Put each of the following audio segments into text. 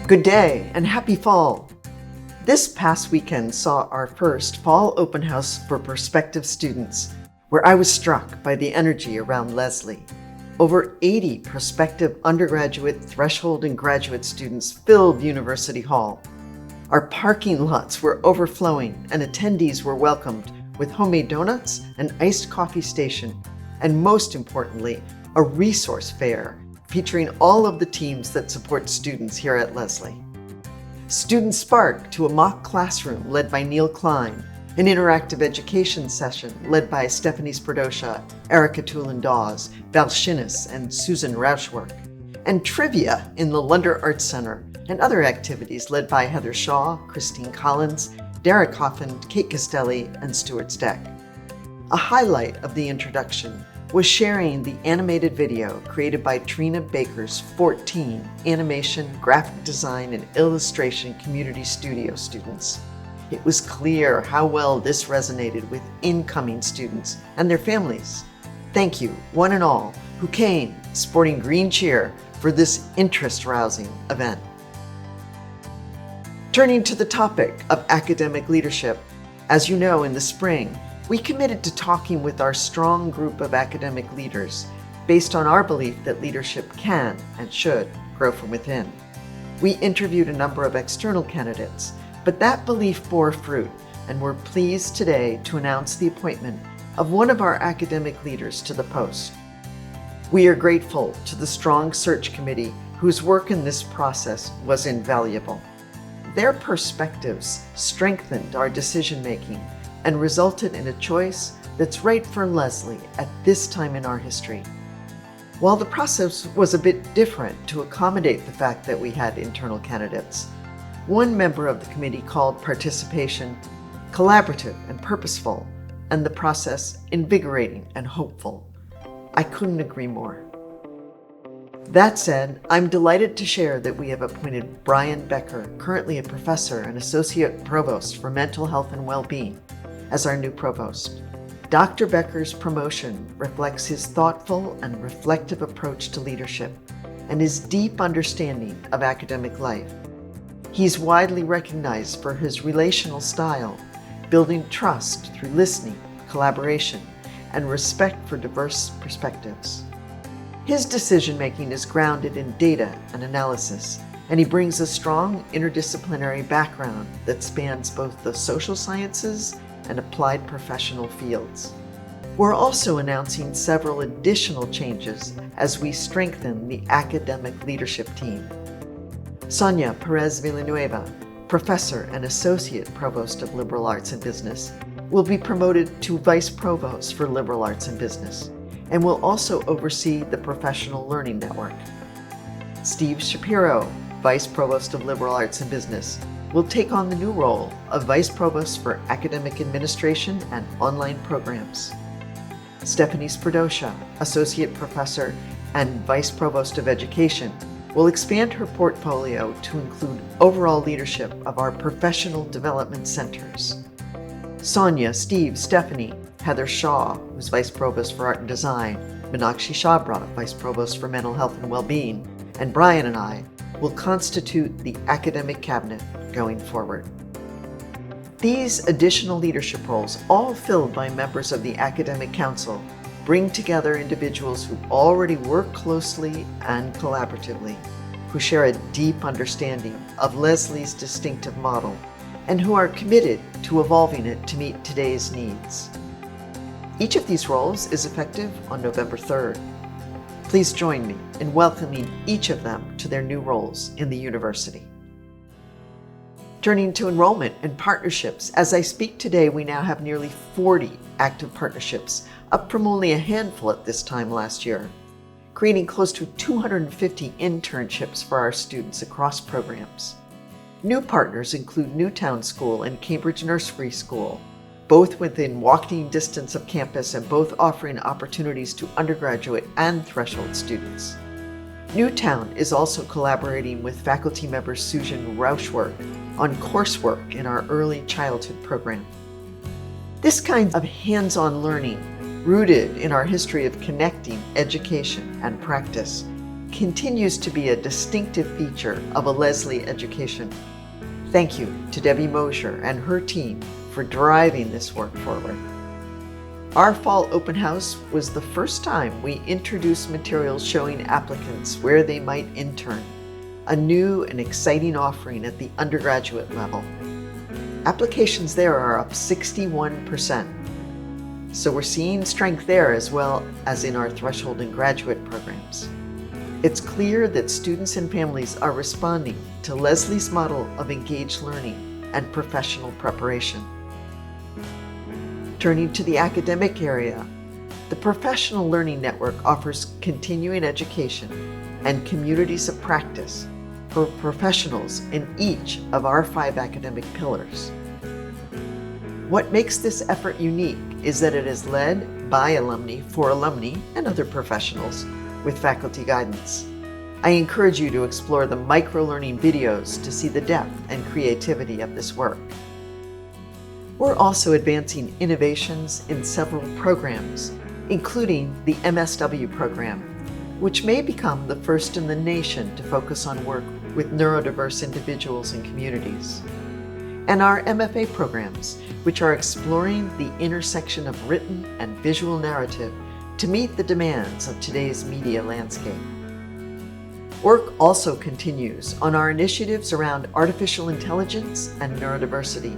Good day and happy fall! This past weekend saw our first fall open house for prospective students, where I was struck by the energy around Leslie. Over 80 prospective undergraduate, threshold, and graduate students filled University Hall. Our parking lots were overflowing and attendees were welcomed with homemade donuts, an iced coffee station, and most importantly, a resource fair featuring all of the teams that support students here at Leslie. Students spark to a mock classroom led by Neil Klein, an interactive education session led by Stephanie Sperdosha, Erica Tulin-Dawes, Val Shinnis, and Susan Rauschwerk, and trivia in the Lunder Arts Center, and other activities led by Heather Shaw, Christine Collins, Derek Hoffman, Kate Castelli, and Stuart Steck. A highlight of the introduction was sharing the animated video created by Trina Baker's 14 animation, graphic design, and illustration community studio students. It was clear how well this resonated with incoming students and their families. Thank you, one and all, who came sporting green cheer for this interest-rousing event. Turning to the topic of academic leadership, as you know, in the spring, we committed to talking with our strong group of academic leaders based on our belief that leadership can and should grow from within. We interviewed a number of external candidates, but that belief bore fruit, and we're pleased today to announce the appointment of one of our academic leaders to the post. We are grateful to the strong search committee whose work in this process was invaluable. Their perspectives strengthened our decision-making and resulted in a choice that's right for Leslie at this time in our history. While the process was a bit different to accommodate the fact that we had internal candidates, one member of the committee called participation collaborative and purposeful, and the process invigorating and hopeful. I couldn't agree more. That said, I'm delighted to share that we have appointed Brian Becker, currently a professor and associate provost for mental health and well-being, as our new provost. Dr. Becker's promotion reflects his thoughtful and reflective approach to leadership and his deep understanding of academic life. He's widely recognized for his relational style, building trust through listening, collaboration, and respect for diverse perspectives. His decision-making is grounded in data and analysis, and he brings a strong interdisciplinary background that spans both the social sciences and applied professional fields. We're also announcing several additional changes as we strengthen the academic leadership team. Sonia Perez Villanueva, professor and associate provost of liberal arts and business, will be promoted to vice provost for liberal arts and business, and will also oversee the professional learning network. Steve Shapiro, vice provost of liberal arts and business, will take on the new role of Vice Provost for Academic Administration and Online Programs. Stephanie Sperdosha, Associate Professor and Vice Provost of Education, will expand her portfolio to include overall leadership of our professional development centers. Sonia, Steve, Stephanie, Heather Shaw, who's Vice Provost for Art and Design, Meenakshi Shabra, Vice Provost for Mental Health and Wellbeing, and Brian and I will constitute the academic cabinet going forward. These additional leadership roles, all filled by members of the Academic Council, bring together individuals who already work closely and collaboratively, who share a deep understanding of Leslie's distinctive model, and who are committed to evolving it to meet today's needs. Each of these roles is effective on November 3rd. Please join me in welcoming each of them to their new roles in the university. Turning to enrollment and partnerships, as I speak today, we now have nearly 40 active partnerships, up from only a handful at this time last year, creating close to 250 internships for our students across programs. New partners include Newtown School and Cambridge Nursery School, both within walking distance of campus and both offering opportunities to undergraduate and threshold students. Newtown is also collaborating with faculty member Susan Rauschwerk on coursework in our early childhood program. This kind of hands-on learning, rooted in our history of connecting education and practice, continues to be a distinctive feature of a Leslie education. Thank you to Debbie Mosher and her team for driving this work forward. Our fall open house was the first time we introduced materials showing applicants where they might intern, a new and exciting offering at the undergraduate level. Applications there are up 61%. So we're seeing strength there as well as in our threshold and graduate programs. It's clear that students and families are responding to Leslie's model of engaged learning and professional preparation. Turning to the academic area, the Professional Learning Network offers continuing education and communities of practice for professionals in each of our 5 academic pillars. What makes this effort unique is that it is led by alumni for alumni and other professionals with faculty guidance. I encourage you to explore the micro-learning videos to see the depth and creativity of this work. We're also advancing innovations in several programs, including the MSW program, which may become the first in the nation to focus on work with neurodiverse individuals and communities, and our MFA programs, which are exploring the intersection of written and visual narrative to meet the demands of today's media landscape. Work also continues on our initiatives around artificial intelligence and neurodiversity.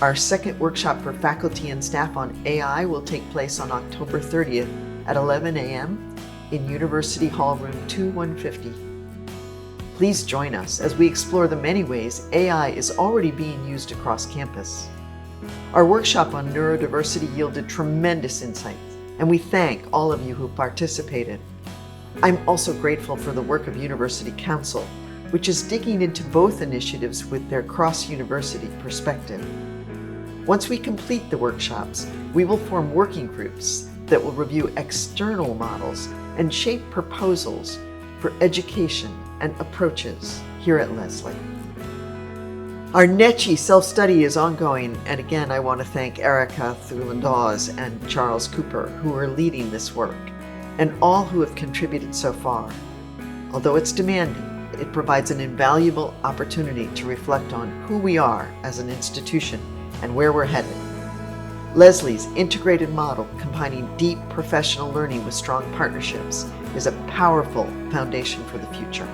Our second workshop for faculty and staff on AI will take place on October 30th at 11 a.m. in University Hall Room 2150. Please join us as we explore the many ways AI is already being used across campus. Our workshop on neurodiversity yielded tremendous insights, and we thank all of you who participated. I'm also grateful for the work of University Council, which is digging into both initiatives with their cross-university perspective. Once we complete the workshops, we will form working groups that will review external models and shape proposals for education and approaches here at Leslie. Our NECHI self-study is ongoing, and again I want to thank Erica Thuland-Dawes and Charles Cooper, who are leading this work, and all who have contributed so far. Although it's demanding, it provides an invaluable opportunity to reflect on who we are as an institution and where we're headed. Leslie's integrated model, combining deep professional learning with strong partnerships, is a powerful foundation for the future.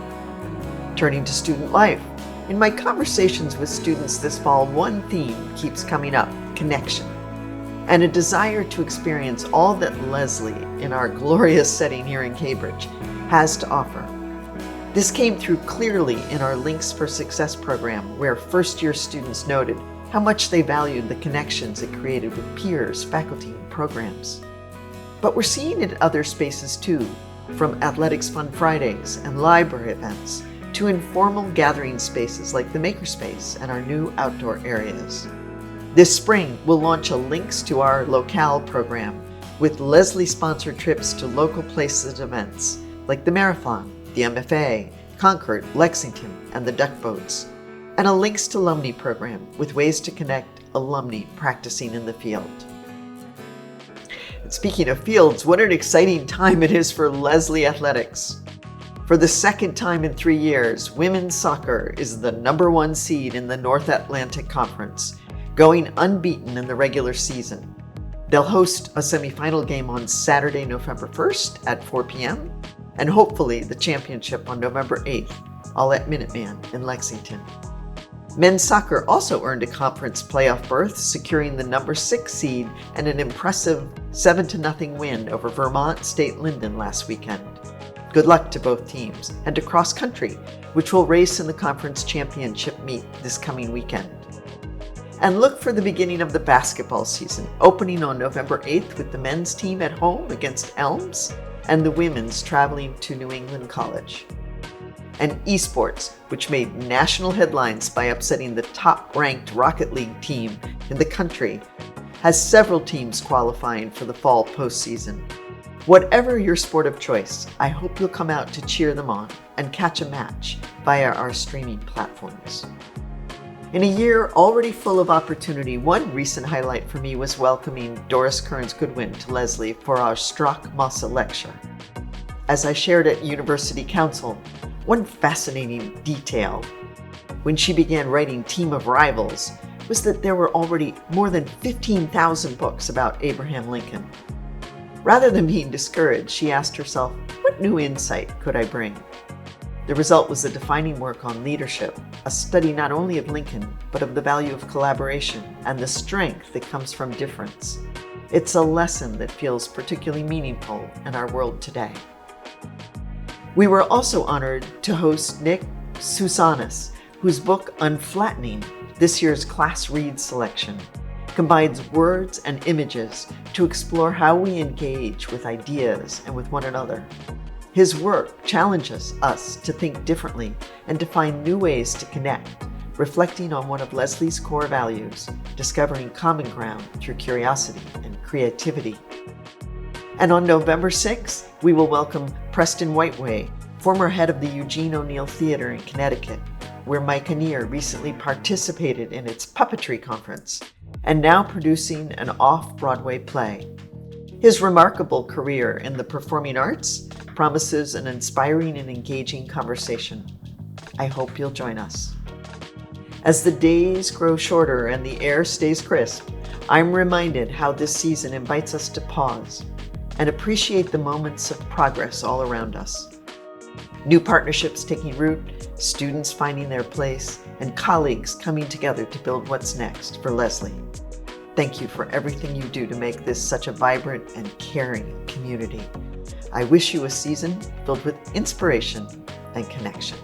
Turning to student life, in my conversations with students this fall, one theme keeps coming up: connection, and a desire to experience all that Leslie, in our glorious setting here in Cambridge, has to offer. This came through clearly in our Links for Success program, where first-year students noted how much they valued the connections it created with peers, faculty, and programs. But we're seeing it in other spaces too, from Athletics Fun Fridays and library events to informal gathering spaces like the Makerspace and our new outdoor areas. This spring, we'll launch a Links to Our Locale program with Leslie-sponsored trips to local places and events like the Marathon, the MFA, Concord, Lexington, and the Duck Boats, and a Links to Alumni program with ways to connect alumni practicing in the field. And speaking of fields, what an exciting time it is for Leslie Athletics. For the second time in 3 years, women's soccer is the #1 seed in the North Atlantic Conference, going unbeaten in the regular season. They'll host a semifinal game on Saturday, November 1st at 4 p.m., and hopefully the championship on November 8th, all at Minuteman in Lexington. Men's soccer also earned a conference playoff berth, securing the #6 seed and an impressive 7-0 win over Vermont State Linden last weekend. Good luck to both teams, and to cross country, which will race in the conference championship meet this coming weekend. And look for the beginning of the basketball season, opening on November 8th with the men's team at home against Elms and the women's traveling to New England College. And esports, which made national headlines by upsetting the top-ranked Rocket League team in the country, has several teams qualifying for the fall postseason. Whatever your sport of choice, I hope you'll come out to cheer them on and catch a match via our streaming platforms. In a year already full of opportunity, one recent highlight for me was welcoming Doris Kearns Goodwin to Leslie for our Strock Massa lecture. As I shared at University Council, one fascinating detail when she began writing Team of Rivals was that there were already more than 15,000 books about Abraham Lincoln. Rather than being discouraged, she asked herself, what new insight could I bring? The result was a defining work on leadership, a study not only of Lincoln, but of the value of collaboration and the strength that comes from difference. It's a lesson that feels particularly meaningful in our world today. We were also honored to host Nick Sousanis, whose book Unflattening, this year's class read selection, combines words and images to explore how we engage with ideas and with one another. His work challenges us to think differently and to find new ways to connect, reflecting on one of Leslie's core values, discovering common ground through curiosity and creativity. And on November 6th, we will welcome Preston Whiteway, former head of the Eugene O'Neill Theater in Connecticut, where Mike Anir recently participated in its puppetry conference, and now producing an off-Broadway play. His remarkable career in the performing arts promises an inspiring and engaging conversation. I hope you'll join us. As the days grow shorter and the air stays crisp, I'm reminded how this season invites us to pause and appreciate the moments of progress all around us. New partnerships taking root, students finding their place, and colleagues coming together to build what's next for Leslie. Thank you for everything you do to make this such a vibrant and caring community. I wish you a season filled with inspiration and connection.